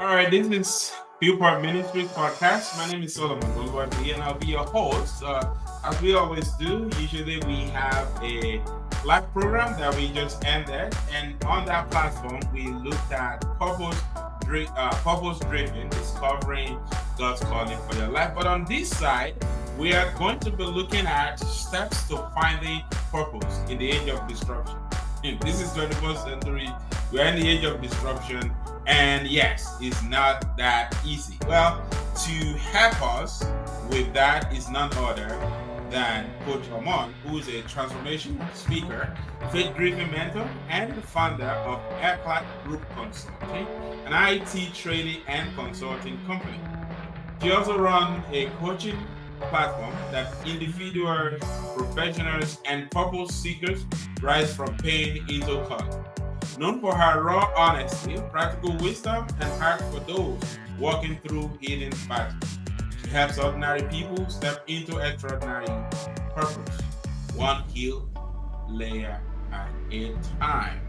All right, this is Viewpoint Ministries podcast. My name is Solomon Boluwadi, and I'll be your host. As we always do, usually we have a live program that we just ended, and on that platform, we looked at purpose driven, discovering God's calling for your life. But on this side, we are going to be looking at steps to finding purpose in the age of disruption. This is 21st century. We're in the age of disruption. And yes, it's not that easy. Well, to help us with that is none other than Coach Amon, who is a transformation speaker, faith-driven mentor, and the founder of Airclass Group Consulting, an IT training and consulting company. She also runs a coaching platform that individuals, professionals, and purpose seekers rise from pain into calling. Known for her raw honesty, practical wisdom, and heart for those walking through hidden battles. She helps ordinary people step into extraordinary purpose, one healed layer at a time.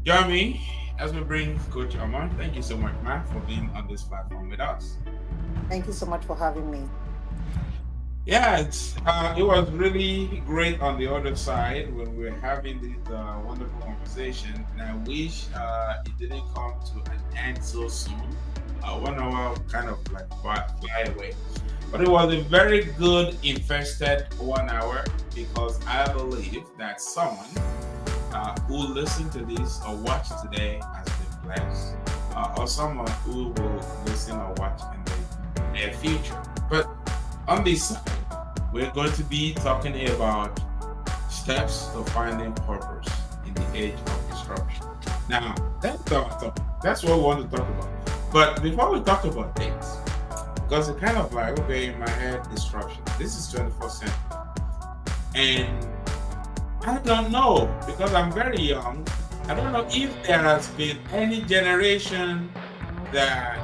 Join me as we bring Coach Amon. Thank you so much, Matt, for being on this platform with us. Thank you so much for having me. Yeah, it was really great on the other side when we were having this wonderful conversation, and I wish it didn't come to an end so soon. 1 hour kind of like fly away, but it was a very good invested 1 hour because I believe that someone who listened to this or watch today has been blessed, or someone who will listen or watch in the near future. But on this side, we're going to be talking about steps to finding purpose in the age of disruption. Now, that's what we want to talk about. But before we talk about things, because it's kind of like, okay, in my head, disruption. This is 21st century. And I don't know, because I'm very young, I don't know if there has been any generation that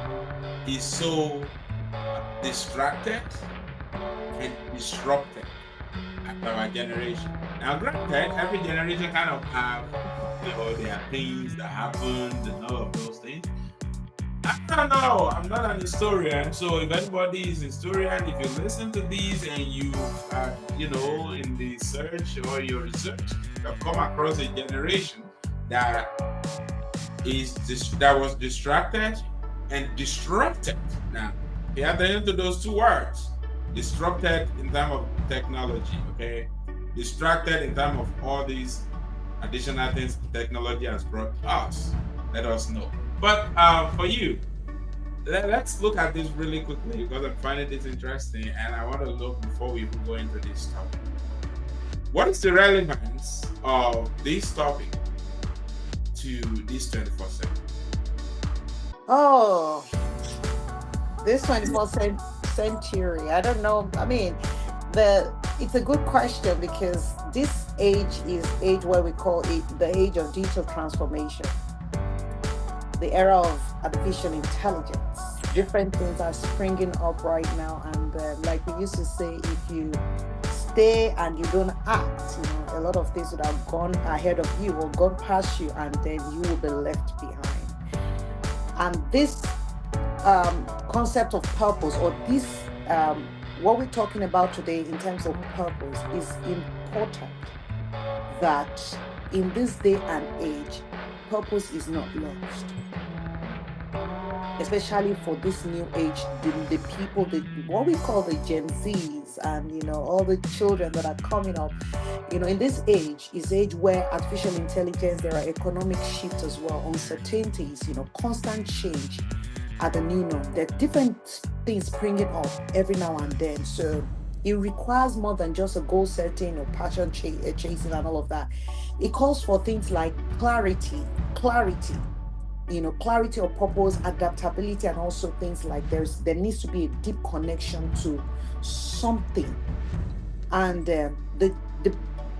is so distracted and disrupted at our generation. Now, granted, every generation kind of have, there are things that happened and all of those things. I don't know. I'm not an historian, so if anybody is a historian, if you listen to these and you are, in the search or your research, you have come across a generation that was distracted and disrupted. Now, pay attention to those two words. Disrupted in terms of technology, okay? Distracted in terms of all these additional things technology has brought us. Let us know. But for you, let's look at this really quickly because I'm finding this interesting and I want to look before we even go into this topic. What is the relevance of this topic to this 21st century? Oh, this 21st century. I don't know. I mean, it's a good question because this age is age where we call it the age of digital transformation, the era of artificial intelligence. Different things are springing up right now, and like we used to say, if you stay and you don't act, a lot of things would have gone ahead of you or gone past you, and then you will be left behind. And this concept of purpose, or this what we're talking about today in terms of purpose, is important. That in this day and age, purpose is not lost, especially for this new age, the people, what we call the Gen Zs, and all the children that are coming up. In this age is age where artificial intelligence, there are economic shifts as well, uncertainties, constant change are the new norm. There are different things springing up every now and then. So it requires more than just a goal setting or passion chasing and all of that. It calls for things like clarity, clarity of purpose, adaptability, and also things like there needs to be a deep connection to something. And the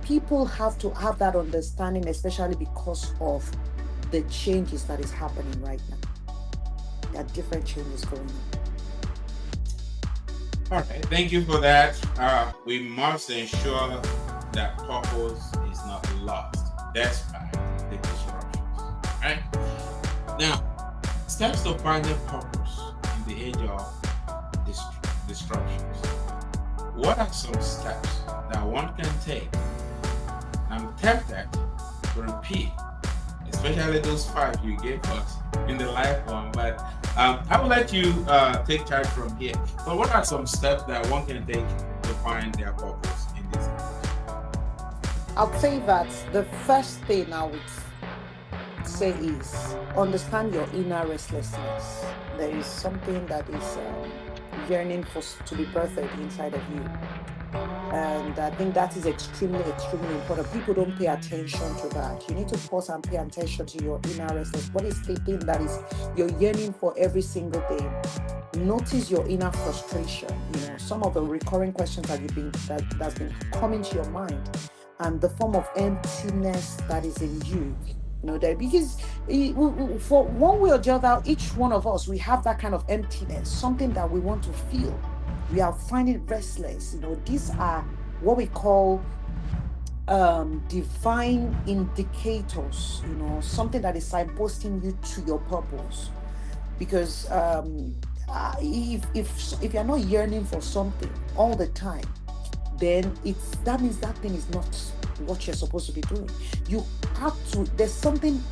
people have to have that understanding, especially because of the changes that is happening right now. There are different changes going on. All right, thank you for that. We must ensure that purpose is not lost despite the disruptions. Right? Now, Steps to finding purpose in the age of disruptions. What are some steps that one can take? I'm tempted to repeat, especially those five you gave us in the live one, but I will let you take charge from here. So, what are some steps that one can take to find their purpose in this? I'll say that the first thing I would say is understand your inner restlessness. There is something that is yearning to be birthed inside of you. And I think that is extremely, extremely important. People don't pay attention to that. You need to pause and pay attention to your inner restlessness. What is the thing that is you're yearning for every single day? Notice your inner frustration. Some of the recurring questions that's been coming to your mind, and the form of emptiness that is in you. Because for one way or the other, each one of us, we have that kind of emptiness, something that we want to feel. We are finding restless. These are what we call divine indicators, something that is signposting you to your purpose. Because if you're not yearning for something all the time, then that means that thing is not what you're supposed to be doing. You have to, there's something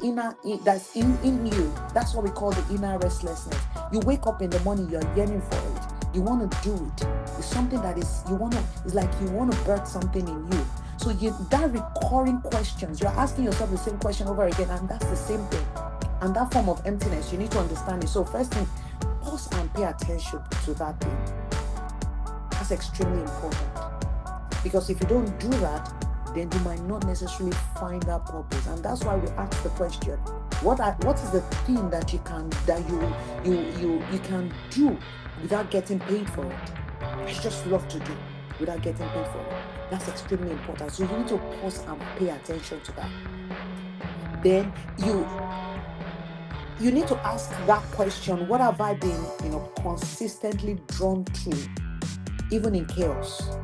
that's in you. That's what we call the inner restlessness. You wake up in the morning, you're yearning for it. You want to do it. It's something that is, it's like you want to birth something in you. So that recurring questions, you're asking yourself the same question over again, and that's the same thing. And that form of emptiness, you need to understand it. So first thing, pause and pay attention to that thing. That's extremely important. Because if you don't do that, then you might not necessarily find that purpose. And that's why we ask the question, what is the thing that you can do without getting paid for it? I just love to do without getting paid for it. That's extremely important. So you need to pause and pay attention to that. Then you need to ask that question, what have I been consistently drawn to, even in chaos?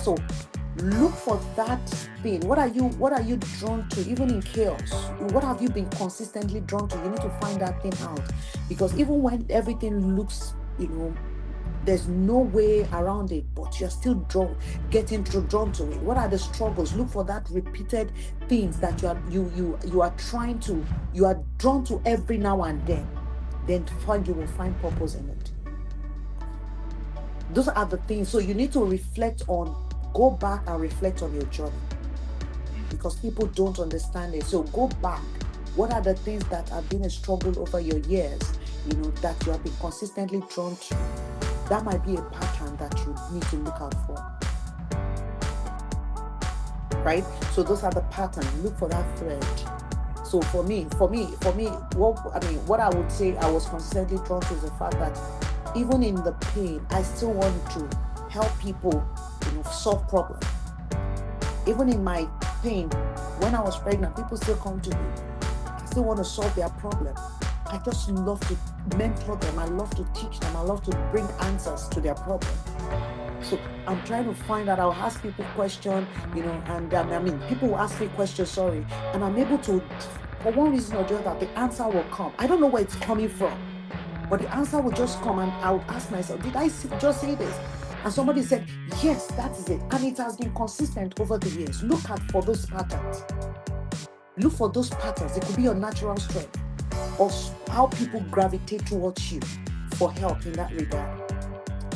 So look for that thing. What are you drawn to, even in chaos? What have you been consistently drawn to? You need to find that thing out. Because even when everything looks, there's no way around it, but you're still getting drawn to it. What are the struggles? Look for that repeated things that you are drawn to every now and then. Then you will find purpose in it. Those are the things. So you need to go back and reflect on your journey, because people don't understand it. So go back. What are the things that have been a struggle over your years, that you have been consistently drawn to? That might be a pattern that you need to look out for. Right? So those are the patterns. Look for that thread. So for me, what I would say I was consistently drawn to is the fact that even in the pain, I still want to help people, solve problems. Even in my pain, when I was pregnant, people still come to me. I still want to solve their problem. I just love to mentor them. I love to teach them. I love to bring answers to their problem. So I'm trying to find out. I'll ask people questions, and people will ask me questions, and I'm able to, for one reason or the other, the answer will come. I don't know where it's coming from, but the answer will just come, and I would ask myself, did I just say this? And somebody said, yes, that is it. And it has been consistent over the years. Look for those patterns. Look for those patterns. It could be your natural strength, or how people gravitate towards you for help in that regard.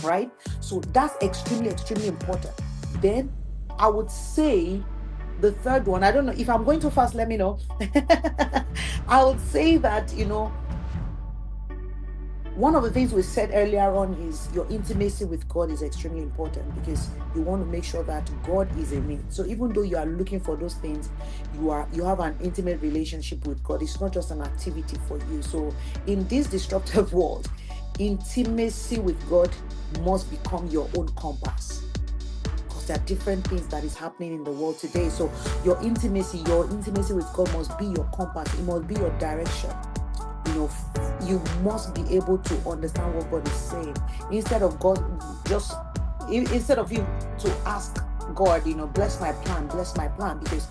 Right? So that's extremely, extremely important. Then I would say the third one, I don't know if I'm going too fast, let me know. I would say that, one of the things we said earlier on is your intimacy with God is extremely important, because you want to make sure that God is in it. So even though you are looking for those things, you have an intimate relationship with God. It's not just an activity for you. So in this disruptive world, intimacy with God must become your own compass, because there are different things that is happening in the world today. So your intimacy with God must be your compass. It must be your direction. You must be able to understand what God is saying, instead of you to ask God, bless my plan, because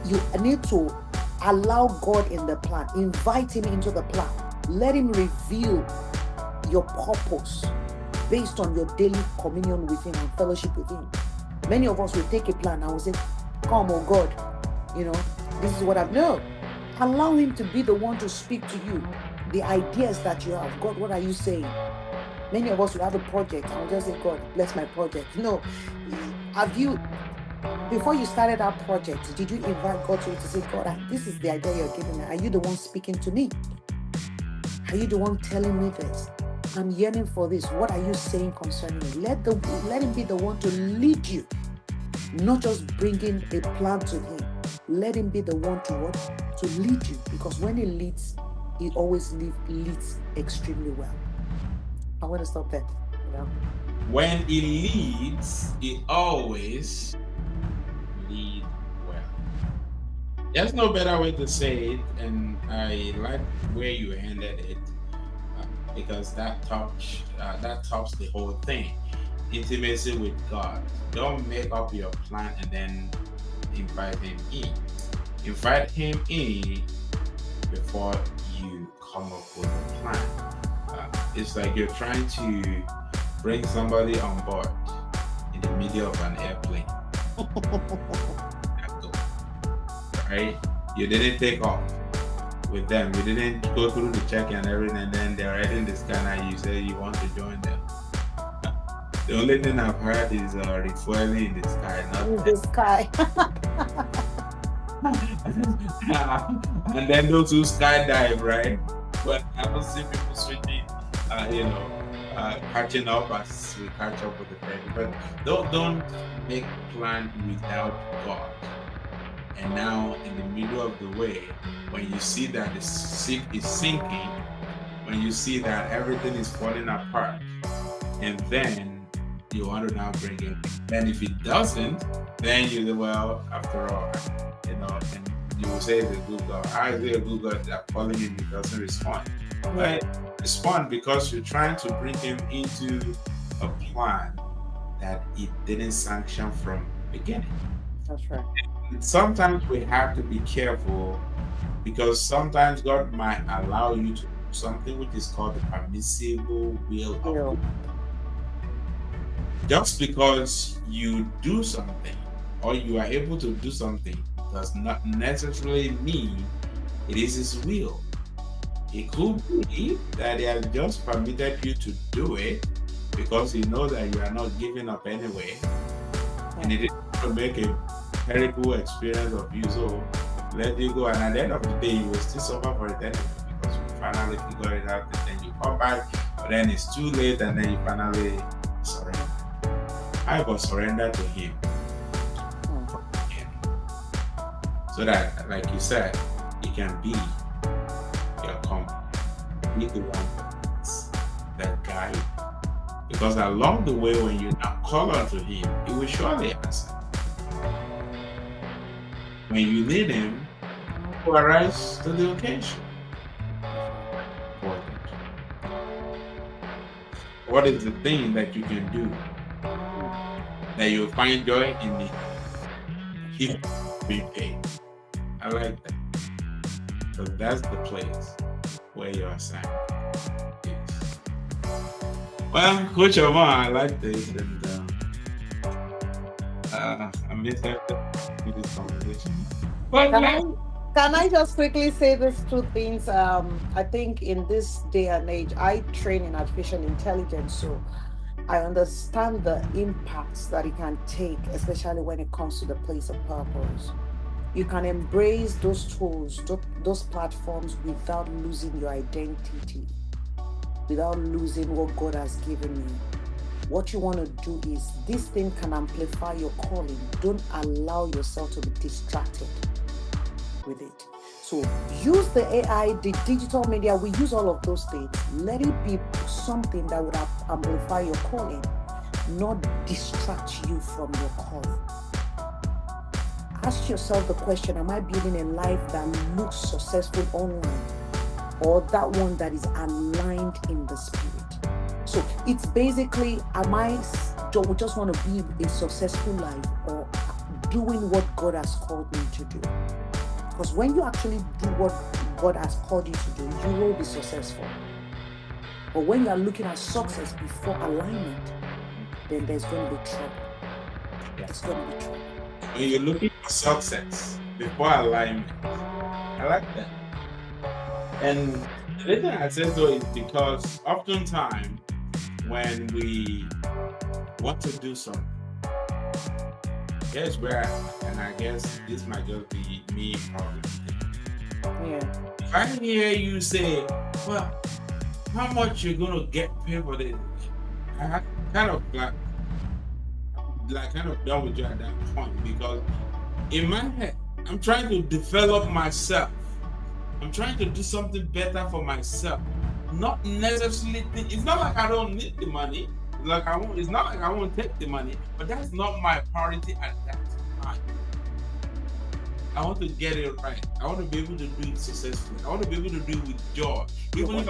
you need to Allow God in the plan. Invite him into the plan. Let him reveal your purpose based on your daily communion with him and fellowship with him. Many of us will take a plan and will say, come, oh God, this is what I've known. Allow him to be the one to speak to you. The ideas that you have. God, what are you saying? Many of us will have a project and we'll just say, God, bless my project. No. Before you started that project, did you invite God to say, God, this is the idea you're giving me. Are you the one speaking to me? Are you the one telling me this? I'm yearning for this. What are you saying concerning me? Let him be the one to lead you, not just bringing a plan to him. Let him be the one to lead you, because when he leads, he always leads extremely well. I want to stop there. When he leads, he always lead well. There's no better way to say it, and I like where you ended it, because that tops the whole thing. Intimacy with God. Don't make up your plan and then invite him in. Invite him in before you come up with a plan. It's like you're trying to bring somebody on board in the middle of an airplane. Right? You didn't take off with them. You didn't go through the check and everything, and then they're already in the sky and you say you want to join them. The only thing I've heard is refueling in the sky, not in the sky. And then those who skydive, right? But I don't see people switching, catching up as we catch up with the plane. But don't make plan without God. And now, in the middle of the way, when you see that the ship is sinking, when you see that everything is falling apart, and then you want to now bring it. And if it doesn't, then you say, well, after all, and you will say it's a good God. How is it a good God that calling him, he doesn't respond? Right? Respond because you're trying to bring him into a plan that it didn't sanction from the beginning. That's right. And sometimes we have to be careful, because sometimes God might allow you to do something which is called the permissible will of God. Just because you do something or you are able to do something does not necessarily mean it is his will. It could be that he has just permitted you to do it because he knows that you are not giving up anyway, and it is to make a terrible experience of you, so let you go, and at the end of the day you will still suffer for eternity because you finally figure it out, and then you come back, but then it's too late, and then you finally surrender. I will surrender to him so that, like you said, it can be your completely one that guide. Because along the way, when you now call unto him, he will surely answer. When you need him, he will arise to the occasion. What is the thing that you can do that you'll find joy in it if we pay? I like that. So that's the place where your assignment is. Well, Coach Omar, I like this, and I miss this conversation. But can I just quickly say these two things? I think in this day and age, I train in artificial intelligence, so I understand the impacts that it can take, especially when it comes to the place of purpose. You can embrace those tools, those platforms without losing your identity, without losing what God has given you. What you want to do is, this thing can amplify your calling. Don't allow yourself to be distracted with it. So use the AI, the digital media, we use all of those things. Let it be something that would amplify your calling, not distract you from your calling. Ask yourself the question, am I building a life that looks successful online, or that one that is aligned in the spirit? So it's basically, do I just want to be a successful life, or doing what God has called me to do? Because when you actually do what God has called you to do, you will be successful. But when you are looking at success before alignment, then there's going to be trouble. There's going to be trouble. When you're looking for success before alignment, I like that. And the reason I said so is because oftentimes when we want to do something, here's where, and I guess this might just be me probably. Yeah. If I hear you say, well, how much you're gonna get paid for this, I kind of like kind of done with you at that point, because in my head, I'm trying to develop myself. I'm trying to do something better for myself. Not necessarily it's not like I don't need the money. Like it's not like I won't take the money, but that's not my priority at that time. I want to get it right. I want to be able to do it successfully. I want to be able to do it with joy. Even if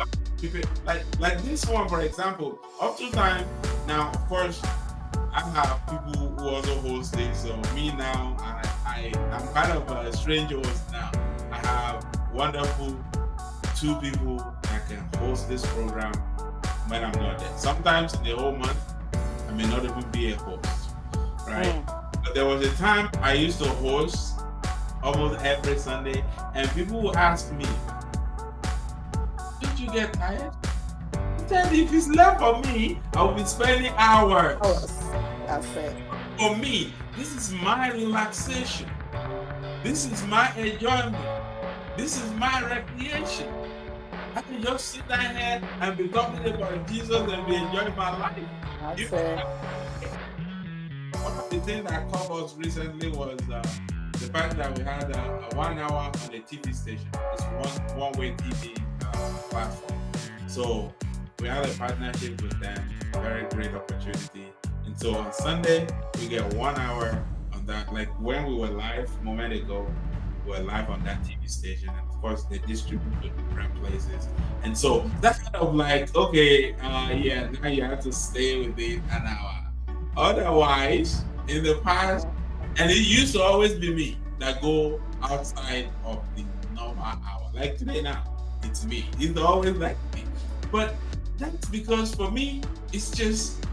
I like this one, for example, up to time now, of course, I have people who also host it. So me now, I'm kind of a strange host now. I have wonderful 2 people that can host this program when I'm not there. Sometimes in the whole month, I may not even be a host, right? But there was a time I used to host almost every Sunday, and people would ask me, "Did you get tired?" Then if it's left for me, I'll be spending hours. That's it. For me, this is my relaxation. This is my enjoyment. This is my recreation. I can just sit down here and be talking about Jesus and be enjoying my life. That's it. One of the things that caught us recently was the fact that we had a 1 hour on the TV station. It's one-way TV platform. So we had a partnership with them, very great opportunity. And so on Sunday, we get 1 hour on that. Like when we were live a moment ago, we were live on that TV station. And of course, they distribute to different places. And so that's kind of like, okay, now you have to stay within an hour. Otherwise, in the past, and it used to always be me that go outside of the normal hour. Like today now, it's me. It's always like me. But that's because for me, it's just,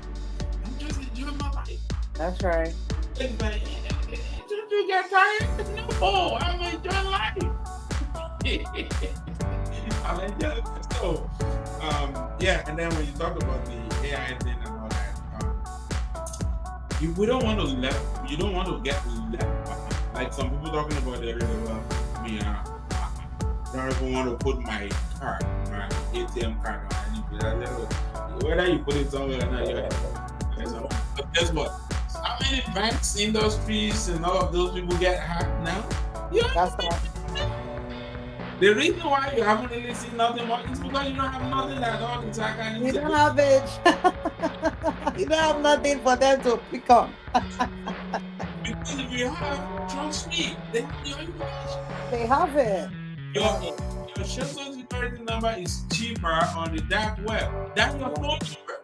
I'm just enjoying my life. That's right. It's like, did you get tired? No, I'm enjoying life. I'm enjoying it. So, and then when you talk about the AI thing and all that, we don't want to you don't want to get left behind. Like some people talking about it really well. I don't even want to put my card, my ATM card on anything. Whether you put it somewhere or not, but guess what? How many banks, industries, and all of those people get hacked now? That's right. The reason why you haven't really seen nothing more is because you don't have nothing at all to track and You don't have it. You don't have nothing for them to pick on. Because if you have, trust me, they have your information. They have it. Your social security number is cheaper on the dark web than your phone number.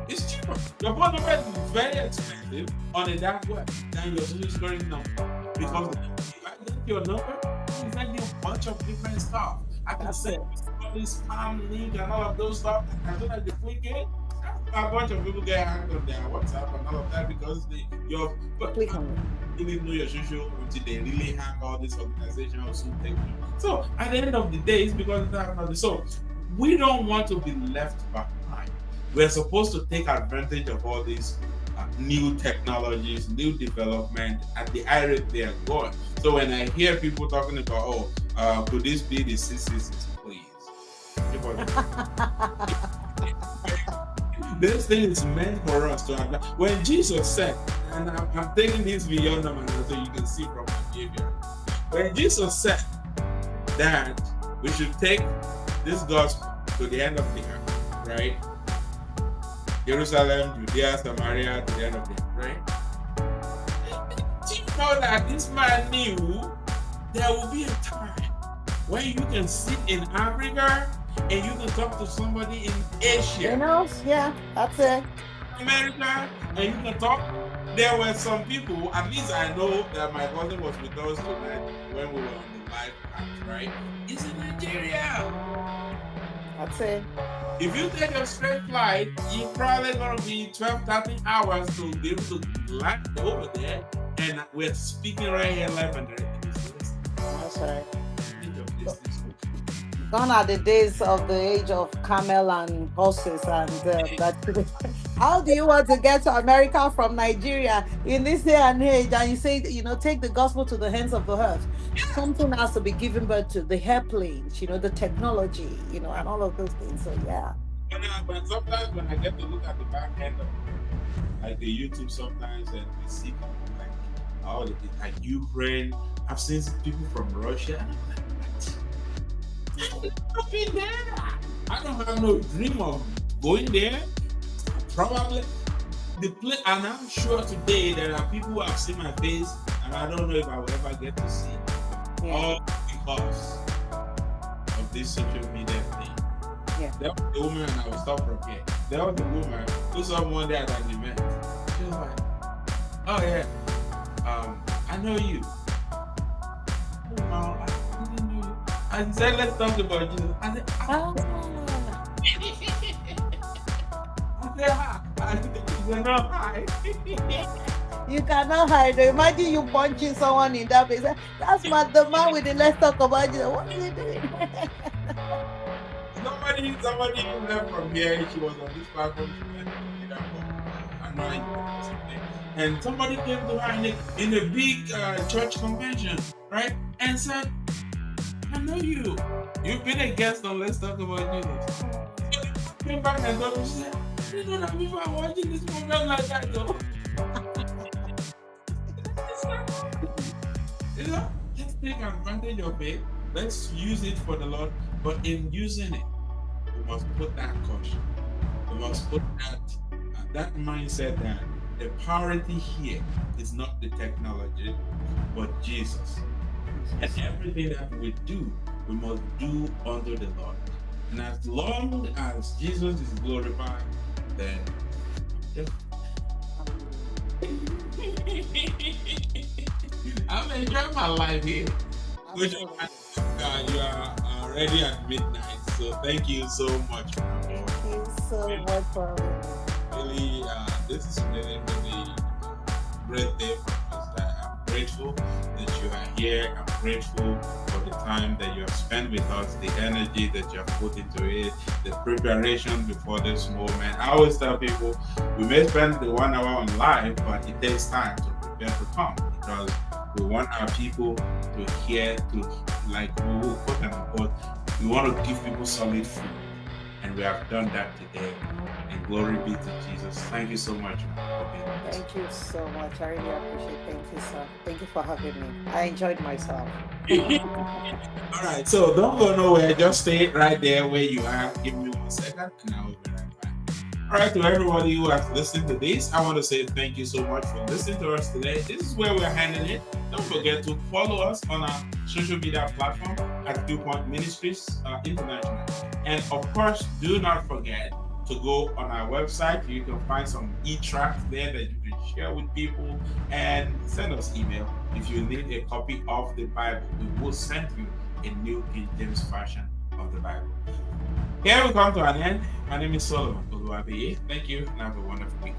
It's cheaper. Your phone number is very expensive on the dark web than your social security number. Because if I get your number, it's like a bunch of different stuff. I can send all this spam link and all of those stuff. As soon as you click it, a bunch of people get hacked on their WhatsApp and all of that because click on it. You didn't know your social until they really hack all this organization or something. So at the end of the day, it's because of that. So we don't want to be left behind. We're supposed to take advantage of all these new technologies, new development at the high rate they are going. So when I hear people talking about, could this be the 666, please? This thing is meant for us to have. When Jesus said, and I'm taking this beyond them so you can see from my behavior. When Jesus said that we should take this gospel to the end of the earth, right? Jerusalem, Judea, Samaria, to the end of the earth, right? Do you know that this man knew there will be a time when you can sit in Africa and you can talk to somebody in Asia. Yeah, that's it. America, and you can talk there were some people, at least I know that my cousin was with us tonight when we were on the live act, right? He's in Nigeria. That's it. If you take a straight flight, you're probably going to be 12, 13 hours to be able to land over there. And we're speaking right here live and direct. That's right. Gone are the days of the age of camel and horses and that. How do you want to get to America from Nigeria in this day and age? And you say, take the gospel to the hands of the earth. Something has to be given birth to the airplanes, the technology, and all of those things. So yeah. But sometimes when I get to look at the back end of like the YouTube sometimes and we see people like Ukraine. I've seen people from Russia. And I'm like, what? I've been there. I don't have no dream of going there. Probably the place, and I'm sure today there are people who have seen my face, and I don't know if I will ever get to see. All because of this social media thing. Yeah. There was a woman, and I will stop from here. There was a woman who saw one day at an event. She was like, "Oh yeah, I know you." Oh, I didn't know you. I said, "Let's talk about Jesus." I said, "Oh." Hi. You cannot hide. Imagine you punching someone in that face. That's the man with the let's talk about Jesus. What is he doing? Somebody left from here. She was on this platform. And somebody came to her in a big church convention, right? And said, "I know you. You've been a guest on Let's Talk About Jesus." So came back and told me, she said, "You know that people are watching this program like that, though." Let's take advantage of it. Let's use it for the Lord. But in using it, we must put that caution. We must put that mindset that the priority here is not the technology, but Jesus. And everything that we do, we must do unto the Lord. And as long as Jesus is glorified, then I'm enjoying my life here. Which you are already at midnight. So thank you so much. Thank you so much for really. This is really great day for us. I'm grateful that you are here. I'm grateful for the time that you have spent with us, the energy that you have put into it, the preparation before this moment. I always tell people we may spend the 1 hour on live, but it takes time to prepare to come because we want our people to hear, like we will quote and unquote, we want to give people solid food. And we have done that today. And glory be to Jesus. Thank you so much for being with us. Thank you so much. I really appreciate it. Thank you, sir. Thank you for having me. I enjoyed myself. All right, so don't go nowhere. Just stay right there where you are. Give me 1 second and I will be right back. All right, to everybody who has listened to this, I want to say thank you so much for listening to us today. This is where we're handling it. Don't forget to follow us on our social media platform at Viewpoint Ministries International. And of course, do not forget to go on our website. You can find some e-tracts there that you can share with people and send us email. If you need a copy of the Bible, we will send you a New King James version of the Bible. Here we come to an end. My name is Solomon Oluwabiye. Thank you and have a wonderful week.